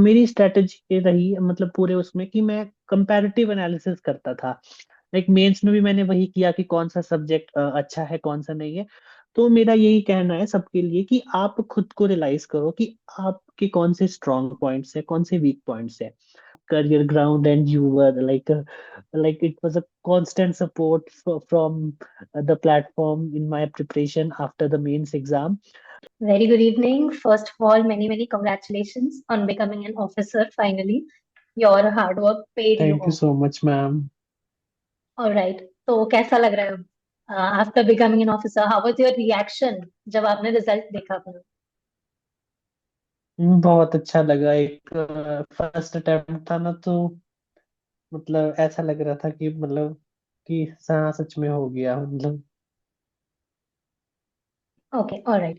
मेरी स्ट्रेटेजी ये रही मतलब पूरे उसमें कि मैं कंपैरेटिव एनालिसिस करता था। लाइक मेंस में भी मैंने वही किया कि कौन सा सब्जेक्ट अच्छा है कौन सा नहीं है। तो मेरा यही कहना है सबके लिए कि आप खुद को रियलाइज करो कि आपके कौन से स्ट्रॉन्ग पॉइंट्स है कौन से वीक पॉइंट्स है। career ground and you were like it was a constant support from the platform in my preparation after the mains exam. Very good evening. First of all, many congratulations on becoming an officer finally. Your hard work paid you Thank you off. so much, ma'am. All right. तो कैसा लग रहा है अब? After becoming an officer, how was your reaction जब आपने result देखा था? बहुत अच्छा लगा। एक फर्स्ट अटेम्प्ट था ना, तो मतलब ऐसा लग रहा था कि मतलब कि हाँ सच में हो गया मतलब। Okay, all right.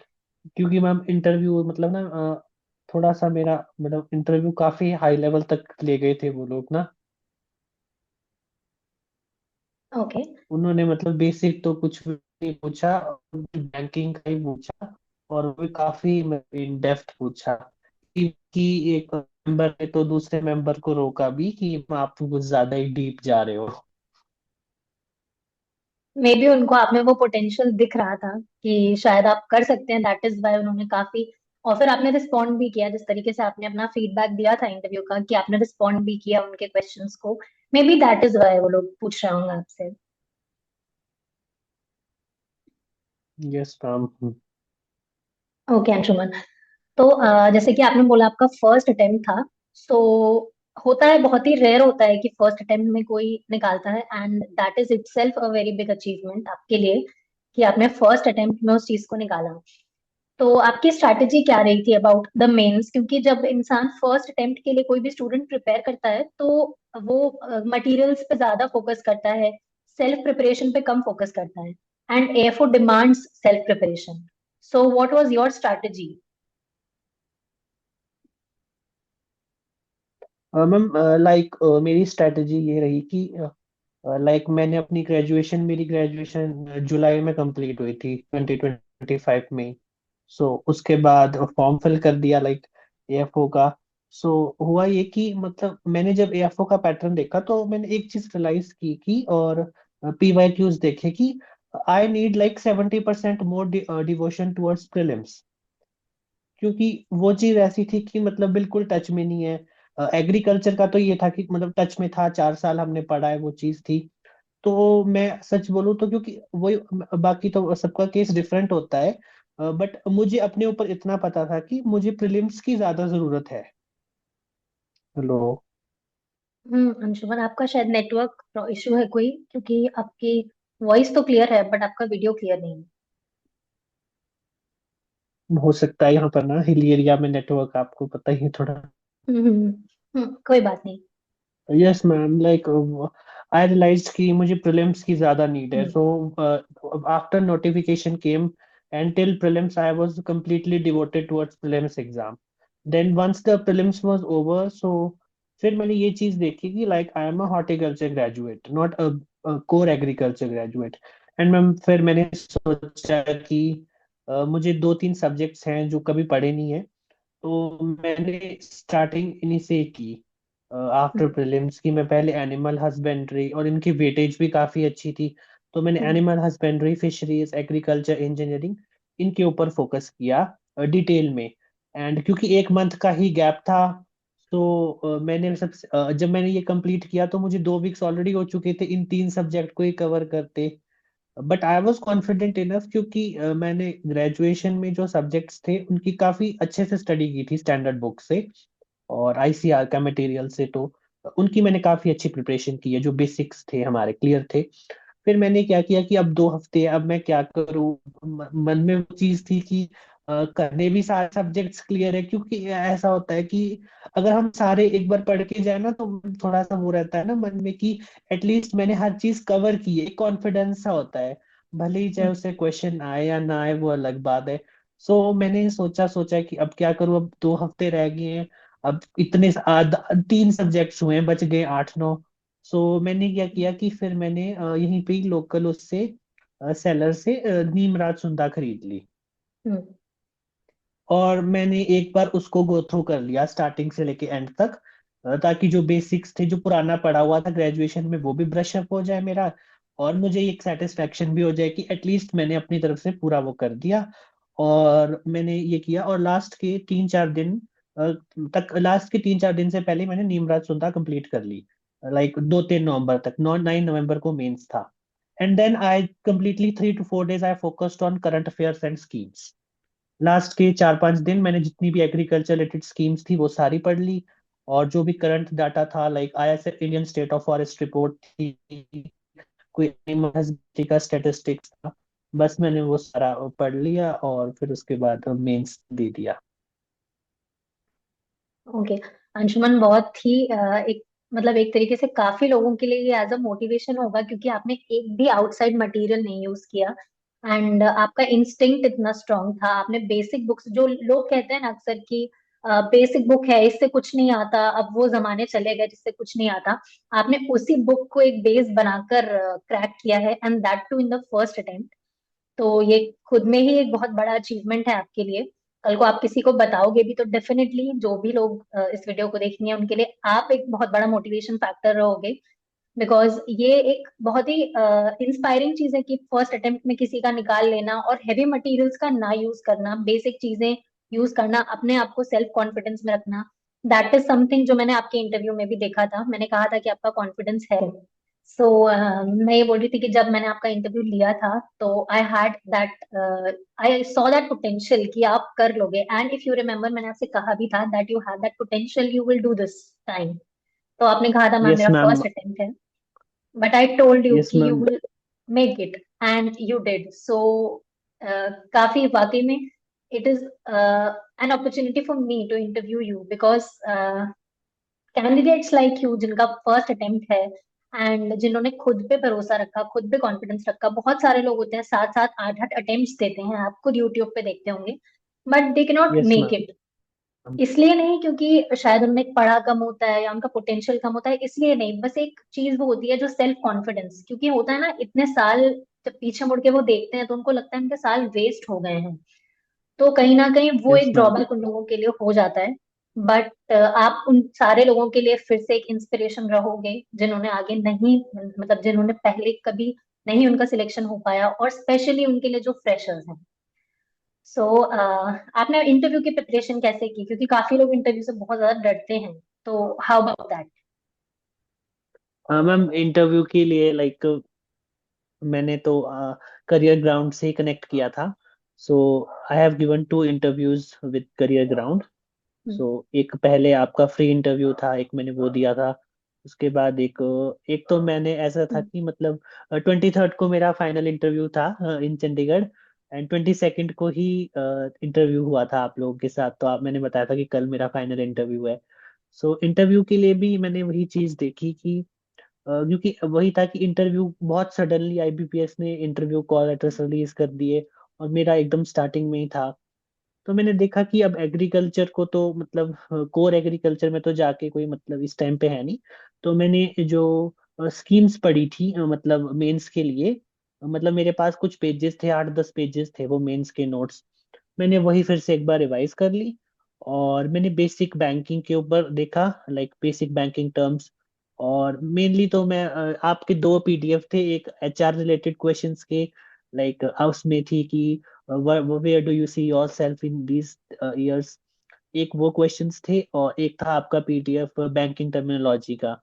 क्योंकि मैम इंटरव्यू मतलब ना थोड़ा सा मेरा मतलब इंटरव्यू काफी हाई लेवल तक ले गए थे वो लोग ना। Okay. उन्होंने मतलब बेसिक तो कुछ भी नहीं पूछा, बैंकिंग का ही पूछा। और वो भी काफी इन डेप्थ पूछा कि एक मेंबर ने तो दूसरे मेंबर को रोका भी कि आप कुछ ज्यादा ही डीप जा रहे हो। मे बी उनको आप में वो पोटेंशियल दिख रहा था कि शायद आप कर सकते हैं, दैट इज वाई उन्होंने काफी। और फिर आपने रिस्पॉन्ड भी किया जिस तरीके से आपने अपना फीडबैक दिया था इंटरव्यू का, कि आपने रिस्पॉन्ड भी किया उनके क्वेश्चंस को। Maybe that is why वो लोग पूछ रहे होंगे आपसे। Yes ma'am. ओके अंशुमन। तो जैसे कि आपने बोला आपका फर्स्ट अटेम्प्ट था। सो होता है, बहुत ही रेयर होता है कि फर्स्ट अटेम्प्ट में कोई निकालता है, and that is itself a very big achievement आपके लिए कि आपने फर्स्ट अटेम्प्ट में उस चीज को निकाला। तो आपकी स्ट्रैटेजी क्या रही थी अबाउट द मेंस? क्योंकि जब इंसान फर्स्ट अटेम्प्ट के लिए, कोई भी स्टूडेंट प्रिपेयर करता है, तो वो मटेरियल्स पे ज्यादा फोकस करता है, सेल्फ प्रिपरेशन पे कम फोकस करता है, and air force demands self preparation. So what was your strategy? Ma'am like मेरी स्ट्रेटेजी ये रही कि लाइक मैंने अपनी ग्रेजुएशन मेरी ग्रेजुएशन जुलाई में कंप्लीट हुई थी 2025 में। सो उसके बाद फॉर्म फिल कर दिया लाइक एएफओ का। सो हुआ ये कि मतलब मैंने जब एएफओ का पैटर्न देखा तो मैंने एक चीज रियलाइज की और पीवाईक्यूज देखे कि I need like 70% more devotion towards prelims. क्योंकि वो चीज ऐसी थी कि मतलब बिल्कुल टच में नहीं है। एग्रीकल्चर का तो ये था कि मतलब टच में था, 4 साल हमने पढ़ा है, वो चीज थी। तो मैं सच बोलूं तो क्योंकि वही, बाकी तो सबका केस डिफरेंट होता है। बट मुझे अपने ऊपर इतना पता था कि मुझे प्रीलिम्स की ज्यादा जरूरत है। हेलो। अंशुमन, आपका शायद नेटवर्क इशू है कोई, क्योंकि आपकी वॉइस तो क्लियर है बट आपका वीडियो क्लियर नहीं है। हो सकता है यहाँ पर ना हिली एरिया में नेटवर्क आपको पता ही है थोड़ा। कोई बात नहीं। Yes ma'am like I realise कि मुझे प्रीलिम्स की ज्यादा नीड है। Hmm. So after notification came and till prelims I was completely devoted towards prelims exam. Then once the prelims was over, so फिर मैंने ये चीज देखी कि like I am a horticulture graduate not a core agriculture graduate. And ma'am फिर मैंने सोचा कि मुझे 2-3 सब्जेक्ट्स हैं जो कभी पढ़े नहीं है। तो मैंने स्टार्टिंग इन्हीं से की आफ्टर हम्म। प्रीलिम्स की। मैं पहले एनिमल हस्बेंड्री, और इनकी वेटेज भी काफी अच्छी थी, तो मैंने हम्म। Animal husbandry, fisheries, agriculture, engineering, इनके ऊपर फोकस किया डिटेल में। एंड क्योंकि एक मंथ का ही गैप था, तो जब मैंने ये कंप्लीट किया तो मुझे 2 वीक्स ऑलरेडी हो चुके थे इन 3 सब्जेक्ट को ही कवर करते। But I was confident enough क्योंकि मैंने ग्रेजुएशन में जो सब्जेक्ट्स थे उनकी काफी अच्छे से स्टडी की थी स्टैंडर्ड बुक से और आईसीआर का मटेरियल से। तो उनकी मैंने काफी अच्छी प्रिपरेशन की है, जो बेसिक्स थे हमारे क्लियर थे। फिर मैंने क्या किया कि अब 2 हफ्ते अब मैं क्या करूँ। मन में वो चीज थी कि करने भी सारे सब्जेक्ट्स क्लियर है, क्योंकि ऐसा होता है कि अगर हम सारे एक बार पढ़ के जाए ना, तो थोड़ा सा वो रहता है ना मन में कि एटलीस्ट मैंने हर चीज कवर की है, कॉन्फिडेंस सा होता है। भले ही चाहे हम्म। उससे क्वेश्चन आए या ना आए वो अलग बात है। सो मैंने सोचा सोचा कि अब क्या करूँ, अब 2 हफ्ते रह गए हैं। अब 3 सब्जेक्ट्स हुए हैं, बच गए 8-9। सो मैंने क्या किया कि फिर मैंने यहीं पे ही लोकल उससे सेलर से नीमराज सुंदा खरीद ली। हम्म। और मैंने एक बार उसको गो थ्रू कर लिया स्टार्टिंग से लेके एंड तक, ताकि जो बेसिक्स थे जो पुराना पड़ा हुआ था ग्रेजुएशन में वो भी ब्रश अप हो जाए मेरा, और मुझे एक सेटिस्फेक्शन भी हो जाए कि एटलीस्ट मैंने अपनी तरफ से पूरा वो कर दिया। और मैंने ये किया, और लास्ट के 3-4 दिन लास्ट के 3-4 दिन से पहले मैंने नीमराज सुनता कंप्लीट कर ली, लाइक 2-3 नवंबर तक, 9 9 नवंबर को मेंस था। And then I completely 3 to 4 days I focused on current affairs and schemes. Last के 4-5 दिन मैंने जितनी भी एग्रीकल्चर रिलेटेड स्कीम्स थी वो सारी पढ़ ली, और जो भी करंट डाटा था, like ISF Indian state of forest report थी, कोई एनिमल हस्बेंड्री का स्टेटिस्टिक्स था, बस मैंने वो सारा पढ़ लिया और फिर उसके बाद मेंस दे दिया। ओके अंशुमन, बहुत ही एक मतलब एक तरीके से काफी लोगों के लिए ये एज अ मोटिवेशन होगा, क्योंकि आपने एक भी आउटसाइड मटेरियल नहीं यूज किया। एंड आपका इंस्टिंक्ट इतना स्ट्रांग था। आपने बेसिक बुक्स, जो लोग कहते हैं ना अक्सर कि बेसिक बुक है इससे कुछ नहीं आता, अब वो जमाने चले गए जिससे कुछ नहीं आता, आपने उसी बुक को एक बेस बनाकर क्रैक किया है, and that too in the first attempt. तो ये खुद में ही एक बहुत बड़ा अचीवमेंट है आपके लिए। कल को आप किसी को बताओगे भी तो डेफिनेटली जो भी लोग इस वीडियो को देखेंगे उनके लिए आप एक बहुत बड़ा मोटिवेशन फैक्टर रहोगे। बिकॉज ये एक बहुत ही इंस्पायरिंग चीज है कि फर्स्ट अटेम्प्ट में किसी का निकाल लेना, और हैवी मटेरियल्स का ना यूज करना, बेसिक चीजें यूज करना, अपने आप को सेल्फ कॉन्फिडेंस में रखना। दैट इज समथिंग जो मैंने आपके इंटरव्यू में भी देखा था। मैंने कहा था कि आपका कॉन्फिडेंस है। सो मैं ये बोल रही थी कि जब मैंने आपका इंटरव्यू लिया था तो I had that, I saw that potential कि आप कर लोगे। एंड इफ यू रिमेम्बर, मैंने आपसे कहा भी था that you have that potential, you will do this time. तो आपने कहा था मैम यस मेरा मैम। फर्स्ट अटेम्प्ट है, but I told you yes कि you ma'am. Will make it, and you did so. काफी वाकई में it is an opportunity for me to interview you, because candidates like you जिनका first attempt है and जिन्होंने खुद पे भरोसा रखा, खुद पे कॉन्फिडेंस रखा। बहुत सारे लोग होते हैं 7 7 8 8 अटेम्प्ट्स देते हैं, आप खुद यूट्यूब पे देखते होंगे, बट दे के not yes make ma'am. It. इसलिए नहीं क्योंकि शायद उनमें पढ़ा कम होता है या उनका पोटेंशियल कम होता है, इसलिए नहीं, बस एक चीज वो होती है जो सेल्फ कॉन्फिडेंस। क्योंकि होता है ना, इतने साल जब पीछे मुड़ के वो देखते हैं तो उनको लगता है उनके साल वेस्ट हो गए हैं। तो कहीं ना कहीं वो यस एक मैम। ड्रॉबैक उन लोगों के लिए हो जाता है। बट आप उन सारे लोगों के लिए फिर से एक इंस्पिरेशन रहोगे जिन्होंने आगे नहीं, मतलब जिन्होंने पहले कभी नहीं उनका सिलेक्शन हो पाया, और स्पेशली उनके लिए जो फ्रेशर्स हैं। सो आपने इंटरव्यू की प्रिपरेशन कैसे की, क्योंकि काफी लोग इंटरव्यू से बहुत ज्यादा डरते हैं। तो हाउ अबाउट दैट? हाँ मैम, इंटरव्यू के लिए लाइक मैंने तो करियर ग्राउंड से कनेक्ट किया था। So I have given 2 interviews with career ground. सो एक पहले आपका फ्री इंटरव्यू था, एक मैंने वो दिया था। उसके बाद एक तो मैंने ऐसा था कि मतलब 23rd को मेरा फाइनल इंटरव्यू था इन चंडीगढ़, एंड 22nd को ही इंटरव्यू हुआ था आप लोगों के साथ, तो आप मैंने बताया था कि कल मेरा फाइनल इंटरव्यू है। सो इंटरव्यू के लिए भी मैंने वही चीज़ देखी कि क्योंकि वही था कि इंटरव्यू बहुत सडनली आईबीपीएस ने इंटरव्यू कॉल लेटर्स रिलीज कर दिए, और मेरा एकदम स्टार्टिंग में ही था। तो मैंने देखा कि अब एग्रीकल्चर को तो मतलब कोर एग्रीकल्चर में तो जाके कोई मतलब इस टाइम पे है नहीं। तो मैंने जो स्कीम्स पढ़ी थी मतलब मेंस के लिए, मतलब मेरे पास कुछ पेजेस थे, 8-10 पेजेस थे वो मेंस के नोट्स। मैंने वही फिर से एक बार रिवाइज कर ली, और मैंने बेसिक बैंकिंग के ऊपर देखा, लाइक बेसिक बैंकिंग टर्म्स। और मेनली तो मैं आपके 2 पीडीएफ थे, एक एचआर रिलेटेड क्वेश्चंस के, लाइक उसमें थी कि where do you see yourself in these years, एक वो क्वेश्चंस थे, और एक था आपका पीडीएफ बैंकिंग टर्मिनोलॉजी का।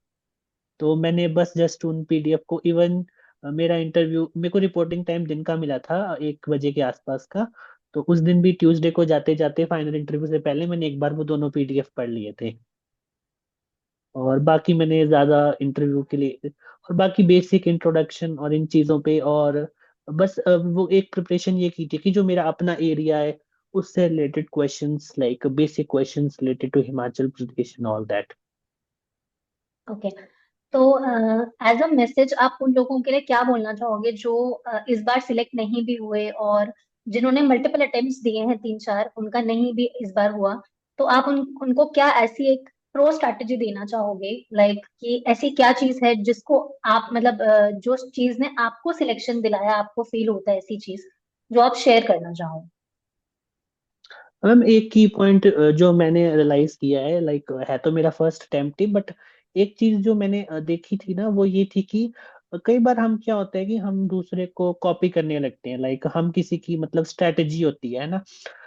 तो मैंने बस जस्ट उन पीडीएफ को, इवन मेरा इंटरव्यू, मेरे को रिपोर्टिंग टाइम दिन का मिला था 1 बजे के आसपास का, तो उस दिन भी ट्यूसडे को जाते जाते फाइनल इंटरव्यू से पहले मैंने एक बार वो दोनों पीडीएफ पढ़ लिए थे। और बाकी मैंने ज्यादा इंटरव्यू के लिए, और बाकी बेसिक इंट्रोडक्शन और इन चीजों पे, और बस वो एक प्रिपरेशन ये की थी कि जो मेरा अपना एरिया है उससे related questions, like basic questions related to Himachal Pradesh and all that. Okay. तो एज अ मैसेज आप उन लोगों के लिए क्या बोलना चाहोगे जो इस बार सिलेक्ट नहीं भी हुए, और जिन्होंने मल्टीपल अटेम्प्ट्स दिए हैं 3 4, उनका नहीं भी इस बार हुआ? तो आप उनको क्या ऐसी एक प्रो स्ट्रैटेजी देना चाहोगे, लाइक कि ऐसी क्या चीज है जिसको आप मतलब जो चीज ने आपको सिलेक्शन दिलाया, आपको फील होता है ऐसी चीज जो आप शेयर करना चाहो? मैम एक की पॉइंट जो मैंने रियलाइज किया है, लाइक है तो मेरा फर्स्ट अटेम्प्ट ही, बट एक चीज जो मैंने देखी थी ना, वो ये थी कि कई बार हम क्या होता है कि हम दूसरे को कॉपी करने लगते हैं, लाइक हम किसी की मतलब स्ट्रेटेजी होती है ना,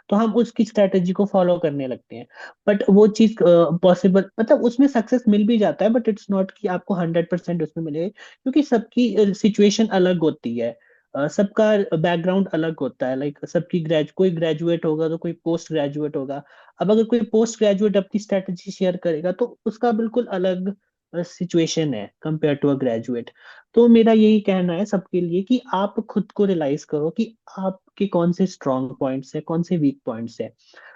तो हम उसकी स्ट्रेटेजी को फॉलो करने लगते हैं। बट वो चीज पॉसिबल, मतलब उसमें सक्सेस मिल भी जाता है, बट इट्स नॉट कि आपको 100% उसमें मिले, क्योंकि सबकी सिचुएशन अलग होती है। सबका बैकग्राउंड अलग होता है, लाइक सबकी कोई ग्रेजुएट होगा तो कोई पोस्ट ग्रेजुएट होगा। अब अगर कोई पोस्ट ग्रेजुएट अपनी स्ट्रेटेजी शेयर करेगा तो उसका बिल्कुल अलग सिचुएशन है कंपेयर टू अ ग्रेजुएट। तो मेरा यही कहना है सबके लिए कि आप खुद को रियलाइज करो कि आपके कौन से स्ट्रॉन्ग पॉइंट्स है, कौन से वीक पॉइंट्स है।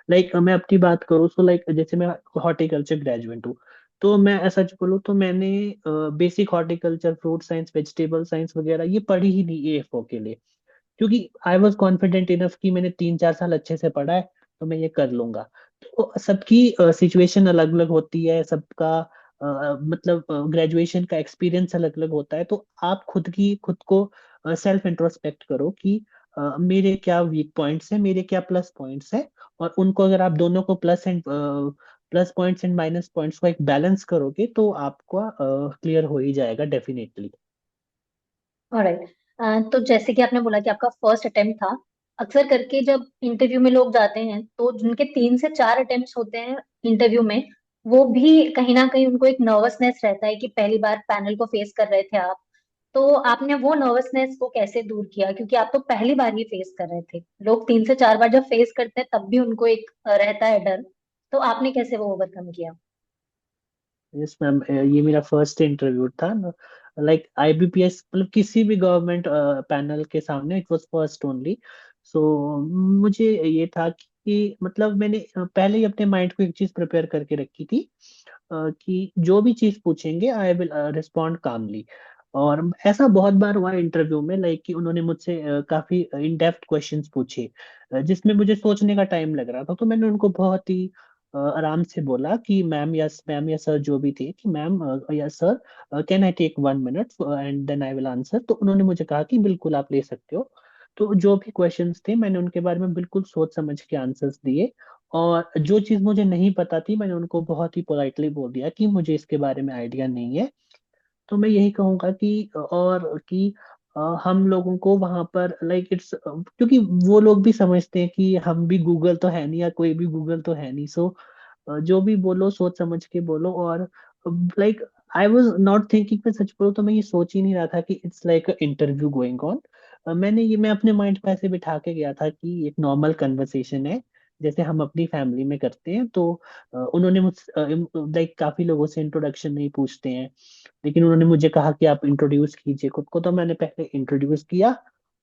लाइक मैं अपनी बात करूँ तो लाइक जैसे मैं हॉर्टिकल्चर ग्रेजुएट हूँ, तो मैं ऐसा बोलूँ तो मैंने basic horticulture, fruit science, vegetable science वगैरह ये पढ़ी ही नहीं एएफओ के लिए, क्योंकि आई वॉज कॉन्फिडेंट इनफ कि मैंने 3-4 साल अच्छे से पढ़ा है तो मैं ये कर लूंगा। तो सबकी सिचुएशन अलग अलग होती है, सबका मतलब ग्रेजुएशन का एक्सपीरियंस अलग अलग होता है। तो आप खुद को सेल्फ इंट्रोस्पेक्ट करो कि मेरे क्या वीक पॉइंट्स हैं, मेरे क्या प्लस पॉइंट्स हैं, और उनको अगर आप दोनों को plus points and minus points को एक बैलेंस करोगे तो आपका क्लियर हो ही जाएगा डेफिनेटली। ऑलराइट, तो जैसे कि आपने बोला कि आपका फर्स्ट अटेम्प्ट था, अक्सर करके जब इंटरव्यू में लोग जाते हैं तो जिनके 3 से 4 अटेम्प्ट्स होते हैं इंटरव्यू में, वो भी कहीं ना कहीं उनको एक नर्वसनेस रहता है कि पहली बार पैनल को फेस कर रहे थे आप। तो आपने वो नर्वसनेस को कैसे दूर किया, क्योंकि आप तो पहली बार ही फेस कर रहे थे। लोग 3 से 4 बार जब फेस करते हैं तब भी उनको एक रहता है डर। तो आपने कैसे वो ओवरकम किया? यस मैम, ये मेरा फर्स्ट इंटरव्यू था ना, लाइक आईबीपीएस, मतलब किसी भी गवर्नमेंट पैनल के सामने, इट वाज फर्स्ट ओनली। सो मुझे ये था कि मतलब मैंने पहले ही अपने माइंड को एक चीज प्रिपेयर करके रखी थी, कि जो भी चीज पूछेंगे आई विल रिस्पॉन्ड कामली। और ऐसा बहुत बार हुआ इंटरव्यू में, लाइक कि उन्होंने मुझसे काफी इन डेप्थ क्वेश्चंस पूछे, जिसमें मुझे सोचने का टाइम लग रहा था। तो मैंने उनको बहुत ही आराम से बोला कि मैम या सर जो भी थे, कि मैम या sir, can I take 1 minute and then I will answer. तो उन्होंने मुझे कहा कि बिल्कुल आप ले सकते हो। तो जो भी क्वेश्चंस थे मैंने उनके बारे में बिल्कुल सोच समझ के आंसर्स दिए, और जो चीज़ मुझे नहीं पता थी मैंने उनको बहुत ही पोलाइटली बोल दिया कि मुझे इसके बारे में आइडिया नहीं है। तो मैं यही कहूंगा कि और कि हम लोगों को वहां पर लाइक इट्स, क्योंकि वो लोग भी समझते हैं कि हम भी गूगल तो है नहीं, या कोई भी गूगल तो है नहीं। सो जो भी बोलो सोच समझ के बोलो। और like I was not thinking, मैं सच बोलूं तो मैं ये सोच ही नहीं रहा था कि it's like a interview going on. मैं अपने माइंड को ऐसे बिठा के गया था कि एक नॉर्मल कन्वर्सेशन है, जैसे हम अपनी फैमिली में करते हैं। तो उन्होंने मुझ लाइक काफी लोगों से इंट्रोडक्शन नहीं पूछते हैं, लेकिन उन्होंने मुझे कहा कि आप इंट्रोड्यूस कीजिए खुद को। तो मैंने पहले इंट्रोड्यूस किया,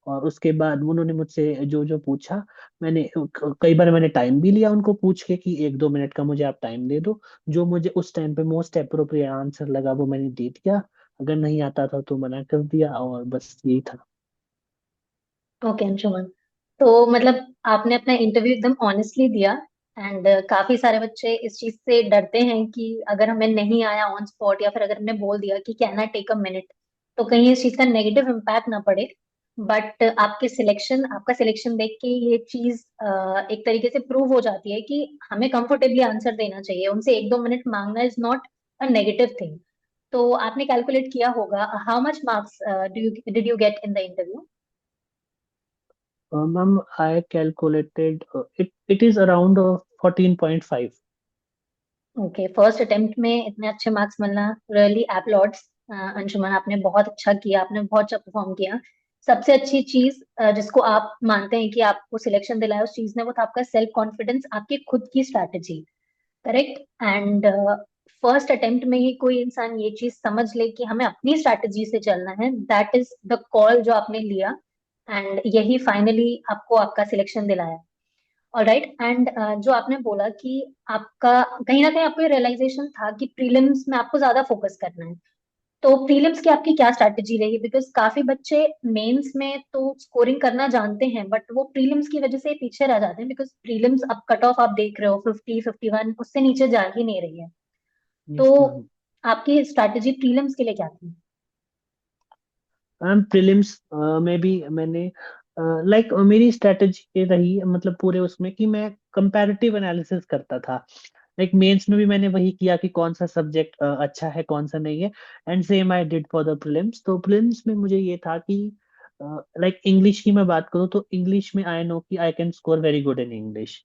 और उसके बाद उन्होंने मुझसे जो जो पूछा, मैंने कई बार मैंने टाइम भी लिया उनको पूछ के कि 1-2 मिनट का मुझे आप टाइम दे दो। जो मुझे उस टाइम पे मोस्ट अप्रोप्रिएट आंसर लगा वो मैंने दे दिया, अगर नहीं आता था तो मना कर दिया, और बस यही था। ओके अंशुमन, तो मतलब आपने अपना इंटरव्यू एकदम ऑनेस्टली दिया। एंड काफी सारे बच्चे इस चीज से डरते हैं कि अगर हमें नहीं आया ऑन स्पॉट, या फिर अगर हमने बोल दिया कि can I take a minute, तो कहीं इस चीज का नेगेटिव इम्पैक्ट ना पड़े। बट आपका सिलेक्शन देख के ये चीज एक तरीके से प्रूव हो जाती है कि हमें कंफर्टेबली आंसर देना चाहिए। उनसे 1-2 मिनट मांगना is not a negative thing. तो आपने कैलकुलेट किया होगा how much marks did you get in the interview? Ma'am I calculated, it is around 14.5। Okay, first attempt में इतने अच्छे मार्क्स मिलना रियली एप्लॉड्स। अंशुमन, आपने बहुत अच्छा किया, आपने बहुत अच्छा परफॉर्म किया। सबसे अच्छी चीज जिसको आप मानते हैं कि आपको सिलेक्शन दिलाया उस चीज ने, वो था आपका सेल्फ कॉन्फिडेंस, आपकी खुद की strategy. Correct. And first attempt में ही कोई इंसान ये चीज समझ ले कि हमें अपनी स्ट्रैटेजी से चलना है, दैट इज द कॉल जो आपने लिया। एंड यही फाइनली आपको आपका सिलेक्शन दिलाया। ऑलराइट। एंड जो आपने बोला कि आपका कहीं ना कहीं आपको ये रियलाइजेशन था कि प्रीलिम्स में आपको ज्यादा फोकस करना है। तो प्रीलिम्स की आपकी क्या स्ट्रैटेजी रही? बिकॉज काफी बच्चे मेंस में तो स्कोरिंग करना जानते हैं, बट वो प्रीलिम्स की वजह से पीछे रह जाते हैं, बिकॉज प्रीलिम्स अब कट ऑफ आप देख रहे हो 50, 51, उससे नीचे जा ही नहीं रही है। यस तो मैम। आपकी स्ट्रैटेजी प्रीलिम्स के लिए क्या थी? मैम प्रीलिम्स में भी मैंने लाइक मेरी स्ट्रेटेजी ये रही, मतलब पूरे उसमें कि मैं कंपैरेटिव एनालिसिस करता था। लाइक मेंस में भी मैंने वही किया कि कौन सा सब्जेक्ट अच्छा है कौन सा नहीं है। And same I did for the prelims. तो प्रीलिम्स में मुझे ये था कि लाइक इंग्लिश की मैं बात करूँ तो इंग्लिश में आई नो कि I can score very good in English.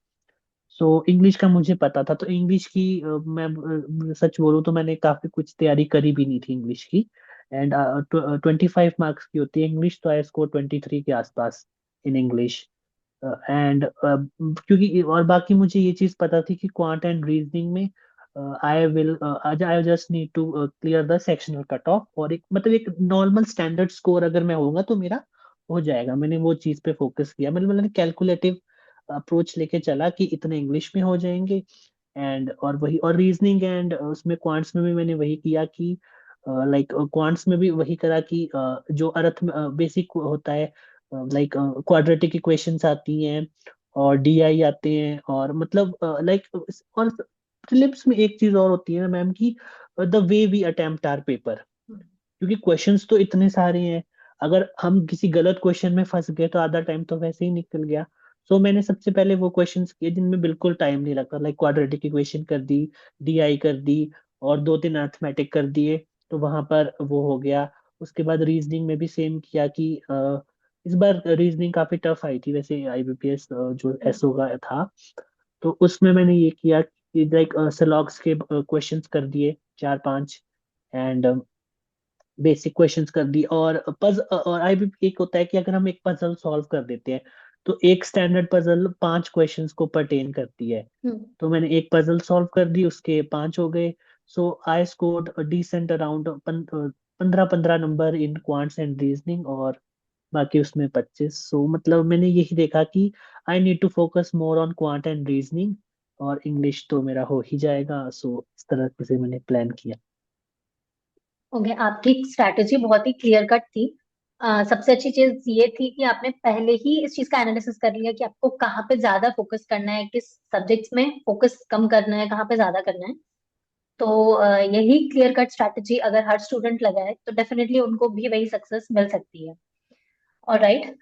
So English का मुझे पता था। तो इंग्लिश की मैं सच बोलूँ तो मैंने काफी कुछ तैयारी करी भी नहीं थी इंग्लिश की। एंड 25 मार्क्स की होती है इंग्लिश, तो आई स्कोर 23 के आसपास इन इंग्लिश। एंड क्योंकि और बाकी मुझे ये चीज पता थी कि क्वांट एंड रीजनिंग में I just need to clear the sectional cut off, और एक मतलब एक नॉर्मल स्टैंडर्ड स्कोर अगर मैं होऊंगा तो मेरा हो जाएगा। मैंने वो चीज पे फोकस किया, मतलब मैंने कैलकुलेटिव अप्रोच लेके चला कि इतने इंग्लिश में हो जाएंगे। एंड और वही और रीजनिंग एंड उसमें क्वांट्स में भी मैंने वही किया कि लाइक क्वांट्स में भी वही करा कि जो अर्थ बेसिक होता है, लाइक क्वाड्रेटिक इक्वेशंस आती हैं और डीआई आते हैं, और मतलब लाइक और प्रीलिम्स में एक चीज और होती है ना मैम की, the way we attempt our paper. क्योंकि क्वेश्चंस तो इतने सारे हैं, अगर हम किसी गलत क्वेश्चन में फंस गए तो आधा टाइम तो वैसे ही निकल गया। सो मैंने सबसे पहले वो क्वेश्चंस किए जिनमें बिल्कुल टाइम नहीं लगता, लाइक क्वाड्रेटिक इक्वेशन कर दी, डीआई कर दी, और दो तीन अर्थमेटिक कर दिए, तो वहां पर वो हो गया। उसके बाद रीजनिंग में भी सेम किया कि इस बार रीजनिंग काफी टफ आई थी वैसे आईबीपीएस जो एसओ का था। तो उसमें मैंने ये किया कि लाइक सिलॉक्स के क्वेश्चंस कर दिए चार पांच, एंड बेसिक क्वेश्चंस कर दी। और आई भी एक होता है कि अगर हम एक पजल सॉल्व कर देते हैं तो एक स्टैंडर्ड पजल 5 क्वेश्चंस को परटेन करती है। हम्म। तो मैंने एक पजल सॉल्व कर दी, उसके 5 हो गए। So I scored decent around 15-15 number in quants and reasoning, और बाकी उसमें 25। सो मतलब मैंने यही देखा कि I need to focus more on quant and reasoning, और इंग्लिश तो मेरा हो ही जाएगा। सो इस तरह से मैंने प्लान किया। ओके, आपकी स्ट्रैटेजी बहुत ही क्लियर कट थी। सबसे अच्छी चीज ये थी कि आपने पहले ही इस चीज का एनालिसिस कर लिया कि आपको कहाँ पे ज्यादा फोकस करना है, किस सब्जेक्ट्स में फोकस कम करना है, कहाँ पे ज्यादा करना है। तो यही क्लियर कट स्ट्रैटेजी अगर हर स्टूडेंट लगाए तो डेफिनेटली उनको भी वही सक्सेस मिल सकती है। ऑलराइट।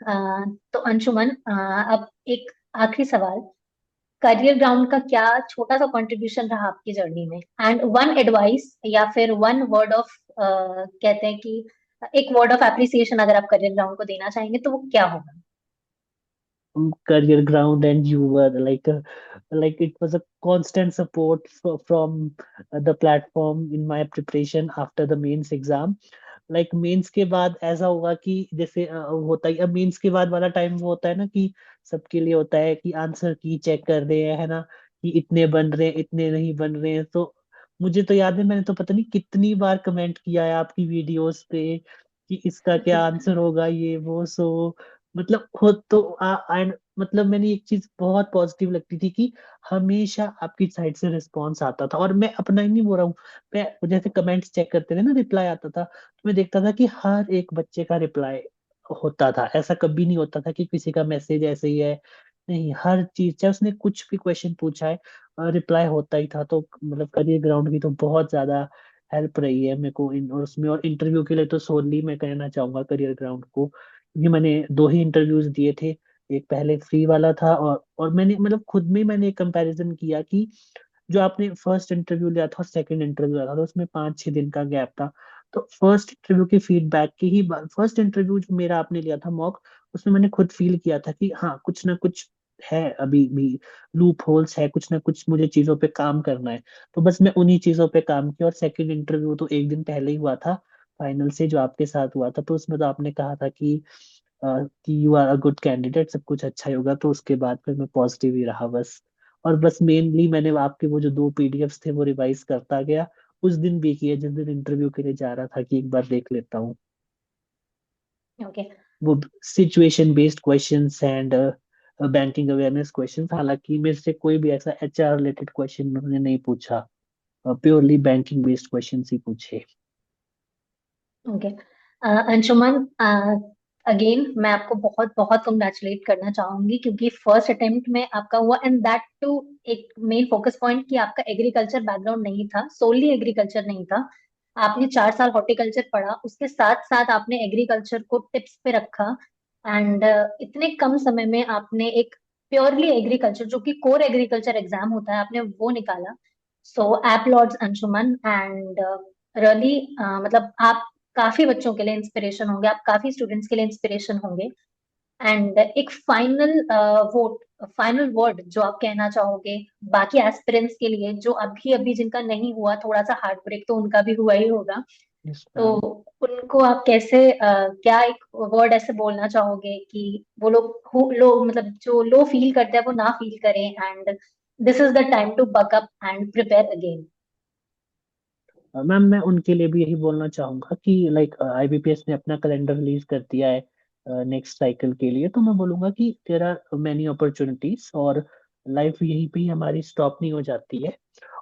तो अंशुमन, अब एक आखिरी सवाल। करियर ग्राउंड का क्या छोटा सा कंट्रीब्यूशन रहा आपकी जर्नी में, एंड वन एडवाइस या फिर वन वर्ड ऑफ, कहते हैं कि एक वर्ड ऑफ एप्रिसिएशन अगर आप करियर ग्राउंड को देना चाहेंगे तो वो क्या होगा? career ground, and you were like it was a constant support from the platform in my preparation after the mains exam. Like mains के बाद ऐसा होगा कि जैसे होता है अब मेंस के बाद वाला टाइम वो होता है ना कि सबके लिए होता है कि आंसर की चेक कर रहे हैं, है ना, कि इतने बन रहे हैं इतने नहीं बन रहे हैं। तो मुझे तो याद है मैंने तो पता नहीं कितनी बार कमेंट किया है आपकी वीडियोस पे कि इसका क्या आंसर होगा ये वो। सो मतलब खुद तो मतलब मैंने एक चीज बहुत पॉजिटिव लगती थी कि हमेशा आपकी साइड से रिस्पॉन्स आता था। और मैं अपना ही नहीं बोल रहा हूँ, मैं जैसे कमेंट्स चेक करते थे ना, रिप्लाई आता था तो मैं देखता था कि हर एक बच्चे का रिप्लाई होता था। ऐसा कभी नहीं होता था कि किसी का मैसेज ऐसे ही है, नहीं, हर चीज चाहे उसने कुछ भी क्वेश्चन पूछा है रिप्लाई होता ही था। तो मतलब करियर ग्राउंड की तो बहुत ज्यादा हेल्प रही है मेरे को इन और उसमें। और इंटरव्यू के लिए तो सोनली मैं कहना चाहूंगा करियर ग्राउंड को, क्योंकि मैंने दो ही इंटरव्यूज दिए थे। एक पहले फ्री वाला था, और मैंने मतलब खुद में मैंने एक कंपैरिजन किया कि जो आपने फर्स्ट इंटरव्यू लिया था और सेकंड इंटरव्यू लिया था तो उसमें 5-6 दिन का गैप था। तो फर्स्ट इंटरव्यू के फीडबैक की ही फर्स्ट इंटरव्यू जो मेरा आपने लिया था मॉक, उसमें मैंने खुद फील किया था कि हाँ कुछ ना कुछ है, अभी भी लूप होल्स है, कुछ ना कुछ मुझे चीजों पे काम करना है। तो बस मैं उन्हीं चीजों पे काम किया। और सेकंड इंटरव्यू तो एक दिन पहले ही हुआ था फाइनल से, जो आपके साथ हुआ था। तो उसमें तो आपने कहा था कि you are a good candidate, सब कुछ अच्छा ही होगा। तो उसके बाद फिर मैं पॉजिटिव ही रहा बस। और बस मेनली मैंने आपके वो जो दो पीडीएफ्स थे वो रिवाइज करता गया। उस दिन भी किए जिस दिन इंटरव्यू के लिए जा रहा था कि एक बार देख लेता हूँ ओके। वो situation based questions and banking awareness questions. हालांकि मेरे से कोई भी ऐसा एचआर रिलेटेड क्वेश्चन उन्होंने नहीं पूछा, प्योरली बैंकिंग बेस्ड क्वेश्चंस ही पूछे। ओके। अंशुमन, अगेन मैं आपको बहुत बहुत कंग्रेचुलेट करना चाहूंगी क्योंकि फर्स्ट अटेम्प्ट में आपका हुआ, एंड दैट टू एक मेन फोकस पॉइंट कि आपका एग्रीकल्चर बैकग्राउंड नहीं था, सोनली एग्रीकल्चर नहीं था। आपने 4 साल हॉर्टिकल्चर पढ़ा, उसके साथ साथ आपने एग्रीकल्चर को टिप्स पे रखा, एंड इतने कम समय में आपने एक प्योरली एग्रीकल्चर, जो कि कोर एग्रीकल्चर एग्जाम होता है, आपने वो निकाला। सो एप्लॉड्स अंशुमन, एंड रियली मतलब आप काफी बच्चों के लिए इंस्पिरेशन होंगे, आप काफी स्टूडेंट्स के लिए इंस्पिरेशन होंगे। एंड एक फाइनल वोट, फाइनल वर्ड जो आप कहना चाहोगे बाकी एस्पिरेंट्स के लिए, जो अभी अभी जिनका नहीं हुआ, थोड़ा सा हार्ट ब्रेक तो उनका भी हुआ ही होगा, यस तो मैम। उनको आप कैसे क्या एक वर्ड ऐसे बोलना चाहोगे कि वो लोग मतलब जो लो फील करते हैं वो ना फील करें, and this is the time to buck up and prepare again. Ma'am मैं उनके लिए भी यही बोलना चाहूंगा कि लाइक आईबीपीएस ने अपना कैलेंडर रिलीज कर दिया है नेक्स्ट साइकिल के लिए, तो मैं बोलूंगा कि देयर आर मेनी अपॉर्चुनिटीज, और लाइफ यहीं पे ही हमारी स्टॉप नहीं हो जाती है।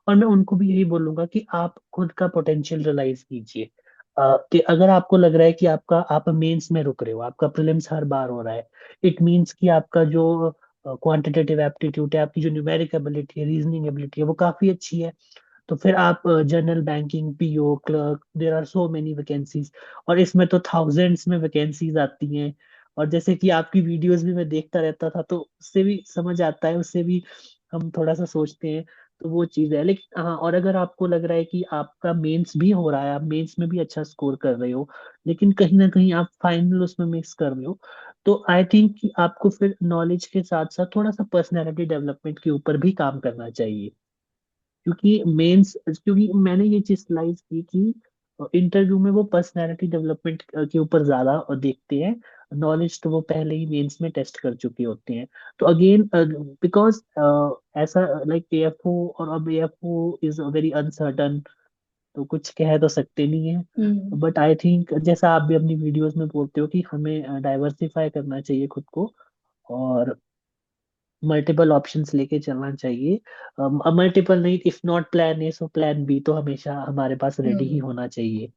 और मैं उनको भी यही बोलूंगा कि आप खुद का पोटेंशियल रियलाइज कीजिए। कि अगर आपको लग रहा है कि आप मेंस में रुक रहे हो, आपका प्रीलिम्स हर बार हो रहा है, इट मीन्स कि आपका जो क्वांटिटेटिव एप्टीट्यूड है, आपकी जो न्यूमेरिक एबिलिटी है, रीजनिंग एबिलिटी है, वो काफी अच्छी है। तो फिर आप general banking, PO clerk, there are so many vacancies, और इसमें तो थाउजेंड्स में वैकेंसीज आती हैं। और जैसे कि आपकी वीडियोस भी मैं देखता रहता था, तो उससे भी समझ आता है, उससे भी हम थोड़ा सा सोचते हैं। तो वो चीज़ है। लेकिन हाँ, और अगर आपको लग रहा है कि आपका मेंस भी हो रहा है, आप मेंस में भी अच्छा स्कोर कर रहे हो, लेकिन कहीं ना कहीं आप फाइनल उसमें मिस कर रहे हो, तो आई थिंक कि आपको फिर नॉलेज के साथ साथ थोड़ा सा पर्सनैलिटी डेवलपमेंट के ऊपर भी काम करना चाहिए। क्योंकि मैंने ये चीज रियलाइज की कि इंटरव्यू में वो पर्सनैलिटी डेवलपमेंट के ऊपर ज्यादा देखते हैं। नॉलेज तो वो पहले ही मेंस में टेस्ट कर चुके होते हैं। तो अगेन, बिकॉज ऐसा लाइक एएफओ, और अब एएफओ इज वेरी अनसर्टन, तो कुछ कह तो सकते नहीं है। हम्म। बट आई थिंक जैसा आप भी अपनी वीडियोस में बोलते हो कि हमें डाइवर्सिफाई करना चाहिए खुद को, और मल्टीपल ऑप्शंस लेके चलना चाहिए। मल्टीपल नहीं, if not plan A so plan B तो हमेशा हमारे पास रेडी ही हम्म। होना चाहिए।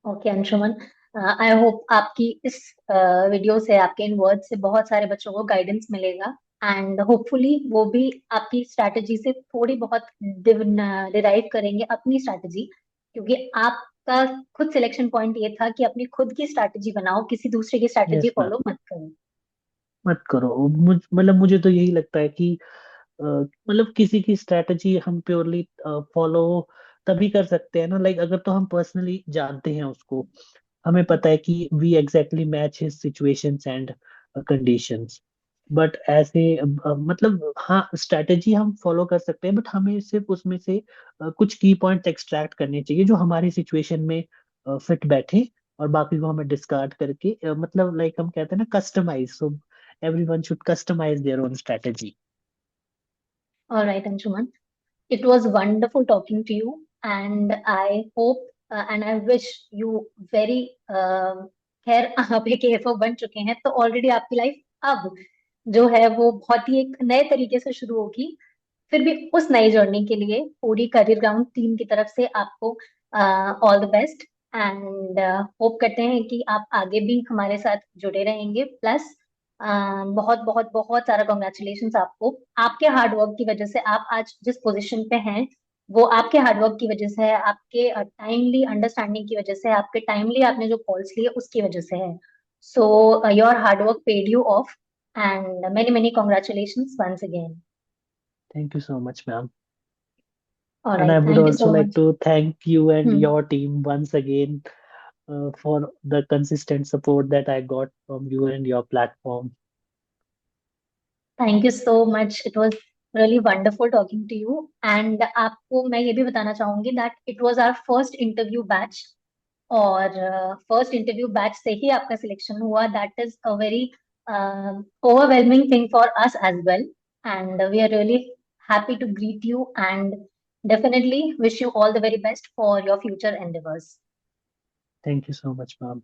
ओके अंशुमन, आई होप आपकी इस वीडियो से, आपके इन वर्ड से बहुत सारे बच्चों को गाइडेंस मिलेगा, एंड होपफुली वो भी आपकी स्ट्रैटेजी से थोड़ी बहुत डिराइव करेंगे अपनी स्ट्रैटेजी, क्योंकि आपका खुद सिलेक्शन पॉइंट ये था कि अपनी खुद की स्ट्रैटेजी बनाओ, किसी दूसरे की स्ट्रैटेजी यस मैम। फॉलो मत करो। मत करो। मुझे तो यही लगता है कि मतलब किसी की स्ट्रेटजी हम प्योरली फॉलो तभी कर सकते हैं ना, लाइक अगर तो हम पर्सनली जानते हैं उसको, हमें पता है कि we exactly match his situations and conditions. But ऐसे मतलब हाँ, स्ट्रेटजी हम फॉलो कर सकते हैं, बट हमें सिर्फ उसमें से कुछ की पॉइंट एक्सट्रैक्ट करने चाहिए जो हमारी सिचुएशन में फिट बैठे, और बाकी को हमें डिस्कार्ड करके मतलब लाइक हम कहते हैं ना, customise. So everyone should customise their own strategy. Alright Anshuman, it was wonderful talking to you, and I hope and I wish you very खैर आप एक एफओ बन चुके हैं, तो ऑलरेडी आपकी लाइफ अब जो है वो बहुत ही एक नए तरीके से शुरू होगी। फिर भी उस नई जर्नी के लिए पूरी करियर ग्राउंड टीम की तरफ से आपको all the best, and hope करते हैं कि आप आगे भी हमारे साथ जुड़े रहेंगे। प्लस बहुत बहुत बहुत सारा कॉन्ग्रेचुलेशंस आपको, आपके हार्डवर्क की वजह से आप आज जिस पोजीशन पे हैं, वो आपके हार्डवर्क की वजह से है, आपके टाइमली अंडरस्टैंडिंग की वजह से है, आपके टाइमली आपने जो कॉल्स लिए उसकी वजह से है। So your hard work paid you off, and many many congratulations once again. Thank you so much ma'am. And I alright, would thank you also so like much. to thank you and your team once again for the consistent support that I got from you and your platform. Thank you so much, it was really wonderful talking to you. And आपको मैं ये भी बताना चाहूंगी that it was our first interview batch, और first interview batch से ही आपका सिलेक्शन हुआ, that is a very overwhelming thing for us as well, and we are really happy to greet you, and definitely wish you all the very best for your future endeavors. Thank you so much, ma'am.